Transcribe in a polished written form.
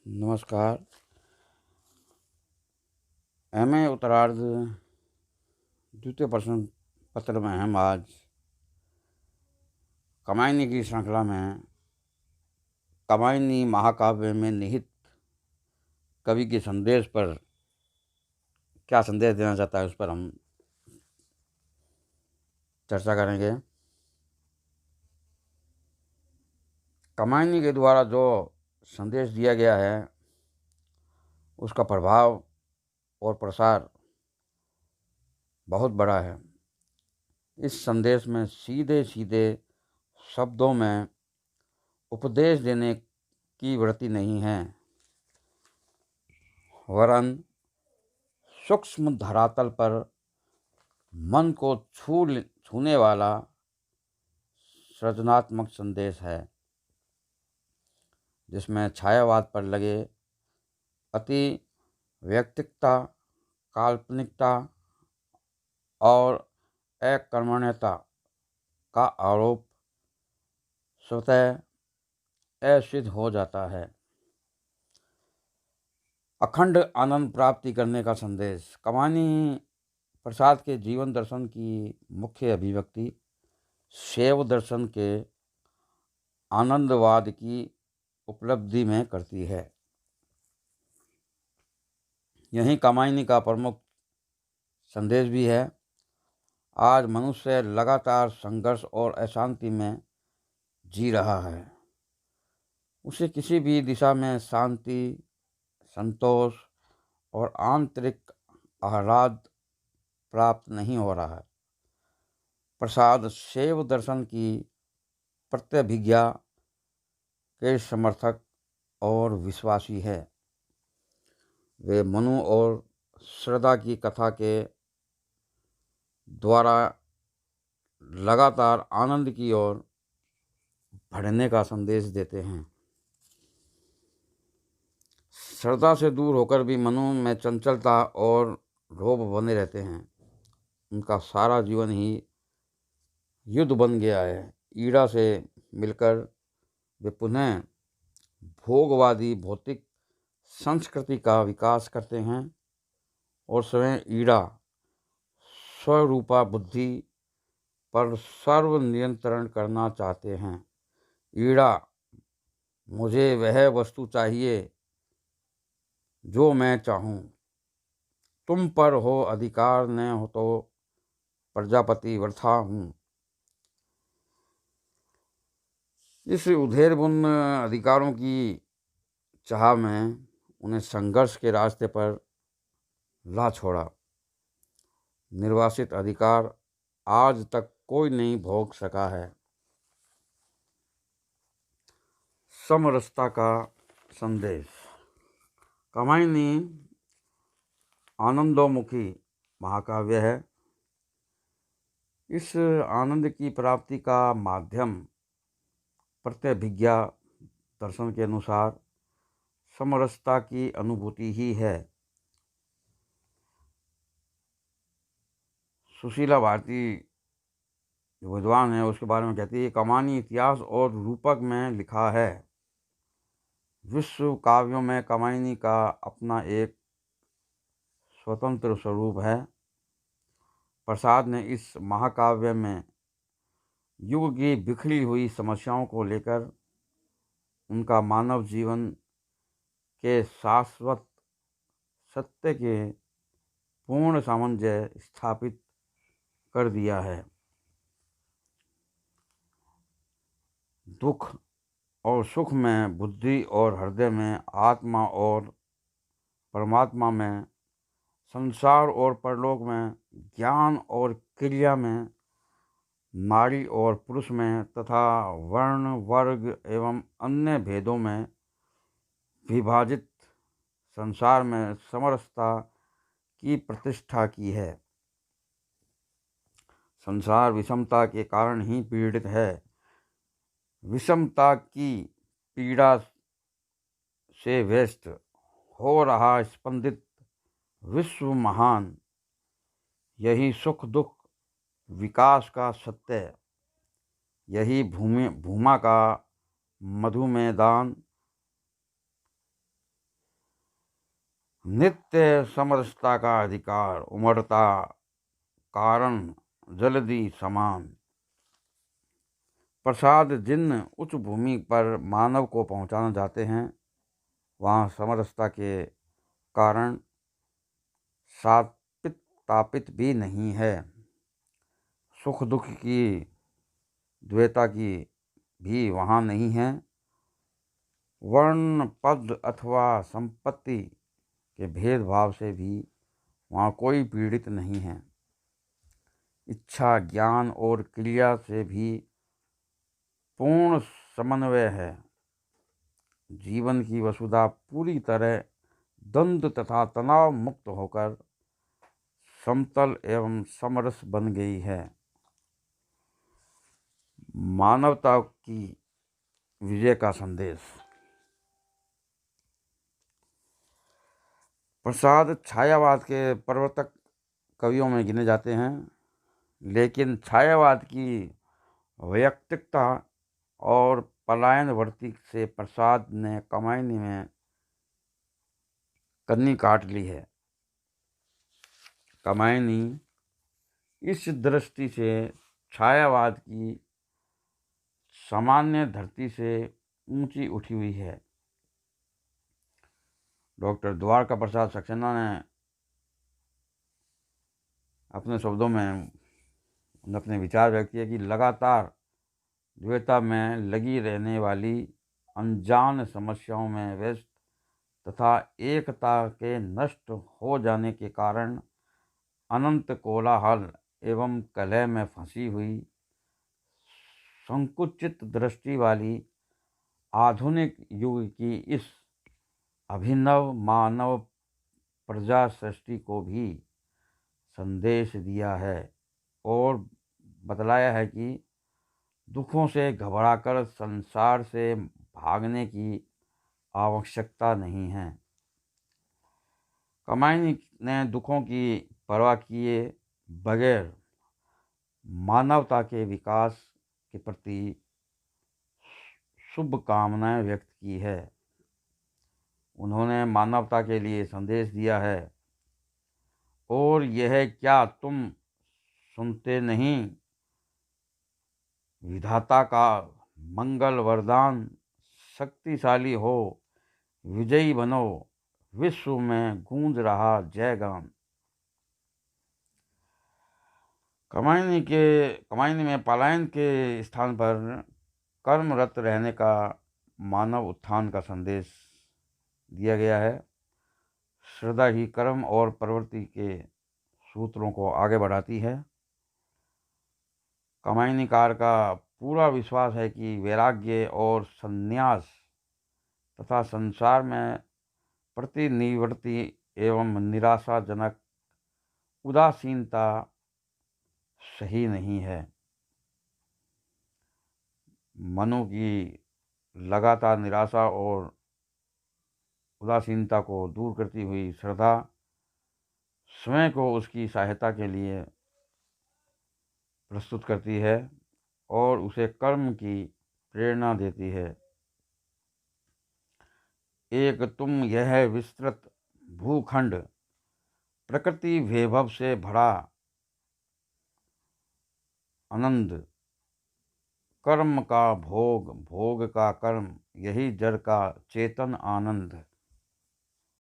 नमस्कार। एमए उत्तरार्ध द्वितीय प्रश्न पत्र में हम आज कामायनी की श्रृंखला में कामायनी महाकाव्य में निहित कवि के संदेश पर क्या संदेश देना चाहता है उस पर हम चर्चा करेंगे। कामायनी के द्वारा जो संदेश दिया गया है उसका प्रभाव और प्रसार बहुत बड़ा है। इस संदेश में सीधे सीधे शब्दों में उपदेश देने की वृत्ति नहीं है, वरन सूक्ष्म धरातल पर मन को छूने वाला सृजनात्मक संदेश है, जिसमें छायावाद पर लगे अति व्यक्तिकता, काल्पनिकता और अकर्मण्यता का आरोप स्वतः असिद्ध हो जाता है। अखंड आनंद प्राप्ति करने का संदेश। कामायनी प्रसाद के जीवन दर्शन की मुख्य अभिव्यक्ति शैव दर्शन के आनंदवाद की उपलब्धि में करती है। यही कामायनी का प्रमुख संदेश भी है। आज मनुष्य लगातार संघर्ष और अशांति में जी रहा है। उसे किसी भी दिशा में शांति, संतोष और आंतरिक आह्लाद प्राप्त नहीं हो रहा है। प्रसाद शैव दर्शन की प्रत्यभिज्ञा के समर्थक और विश्वासी है। वे मनु और श्रद्धा की कथा के द्वारा लगातार आनंद की ओर बढ़ने का संदेश देते हैं। श्रद्धा से दूर होकर भी मनु में चंचलता और लोभ बने रहते हैं। उनका सारा जीवन ही युद्ध बन गया है। ईड़ा से मिलकर वे पुनः भोगवादी भौतिक संस्कृति का विकास करते हैं और स्वयं ईड़ा स्वरूपा बुद्धि पर सर्व नियंत्रण करना चाहते हैं। ईड़ा, मुझे वह वस्तु चाहिए जो मैं चाहूँ, तुम पर हो अधिकार न हो तो प्रजापति वृथा हूँ। इस उधेड़बुन अधिकारों की चाह में उन्हें संघर्ष के रास्ते पर ला छोड़ा। निर्वासित अधिकार आज तक कोई नहीं भोग सका है। समरसता का संदेश। कामायनी आनंदोमुखी महाकाव्य है। इस आनंद की प्राप्ति का माध्यम प्रत्यभिज्ञा दर्शन के अनुसार समरसता की अनुभूति ही है। सुशीला भारती जो विद्वान है उसके बारे में कहती है, कामायनी इतिहास और रूपक में लिखा है। विश्व काव्यों में कामायनी का अपना एक स्वतंत्र स्वरूप है। प्रसाद ने इस महाकाव्य में युग की बिखरी हुई समस्याओं को लेकर उनका मानव जीवन के शाश्वत सत्य के पूर्ण सामंजस्य स्थापित कर दिया है। दुख और सुख में, बुद्धि और हृदय में, आत्मा और परमात्मा में, संसार और परलोक में, ज्ञान और क्रिया में, नारी और पुरुष में तथा वर्ण, वर्ग एवं अन्य भेदों में विभाजित संसार में समरसता की प्रतिष्ठा की है। संसार विषमता के कारण ही पीड़ित है। विषमता की पीड़ा से व्यस्त हो रहा स्पंदित विश्व महान, यही सुख दुख विकास का सत्य, यही भूमा का मधु में दान नित्य समरसता का अधिकार, उमड़ता कारण जल्दी समान। प्रसाद जिन उच्च भूमि पर मानव को पहुंचाना चाहते हैं, वहाँ समरसता के कारण सापित तापित भी नहीं है। सुख दुख की द्वैता की भी वहाँ नहीं है। वर्ण पद अथवा संपत्ति के भेदभाव से भी वहाँ कोई पीड़ित नहीं है। इच्छा ज्ञान और क्रिया से भी पूर्ण समन्वय है। जीवन की वसुधा पूरी तरह द्वंद्व तथा तनाव मुक्त होकर समतल एवं समरस बन गई है। मानवता की विजय का संदेश। प्रसाद छायावाद के प्रवर्तक कवियों में गिने जाते हैं, लेकिन छायावाद की वैयक्तिकता और पलायन वृत्ति से प्रसाद ने कमायनी में कन्नी काट ली है। कमायनी इस दृष्टि से छायावाद की सामान्य धरती से ऊंची उठी हुई है। डॉक्टर द्वारका प्रसाद सक्सेना ने अपने शब्दों में अपने विचार व्यक्त किए कि लगातार द्वैता में लगी रहने वाली अनजान समस्याओं में व्यस्त तथा एकता के नष्ट हो जाने के कारण अनंत कोलाहल एवं कलह में फंसी हुई संकुचित दृष्टि वाली आधुनिक युग की इस अभिनव मानव प्रजा सृष्टि को भी संदेश दिया है और बतलाया है कि दुखों से घबराकर संसार से भागने की आवश्यकता नहीं है। कमायनी ने दुखों की परवाह किए बगैर मानवता के विकास के प्रति शुभकामनाएं व्यक्त की है। उन्होंने मानवता के लिए संदेश दिया है, और यह क्या तुम सुनते नहीं, विधाता का मंगल वरदान, शक्तिशाली हो, विजयी बनो, विश्व में गूंज रहा जयगान। कमायनी में पलायन के स्थान पर कर्मरत रहने का मानव उत्थान का संदेश दिया गया है। श्रद्धा ही कर्म और प्रवृत्ति के सूत्रों को आगे बढ़ाती है। कमायनीकार का पूरा विश्वास है कि वैराग्य और संन्यास तथा संसार में प्रतिनिवृत्ति एवं निराशाजनक उदासीनता सही नहीं है। मनु की लगातार निराशा और उदासीनता को दूर करती हुई श्रद्धा स्वयं को उसकी सहायता के लिए प्रस्तुत करती है और उसे कर्म की प्रेरणा देती है। एक तुम यह विस्तृत भूखंड प्रकृति वैभव से भरा आनंद, कर्म का भोग, भोग का कर्म, यही जड़ का चेतन आनंद।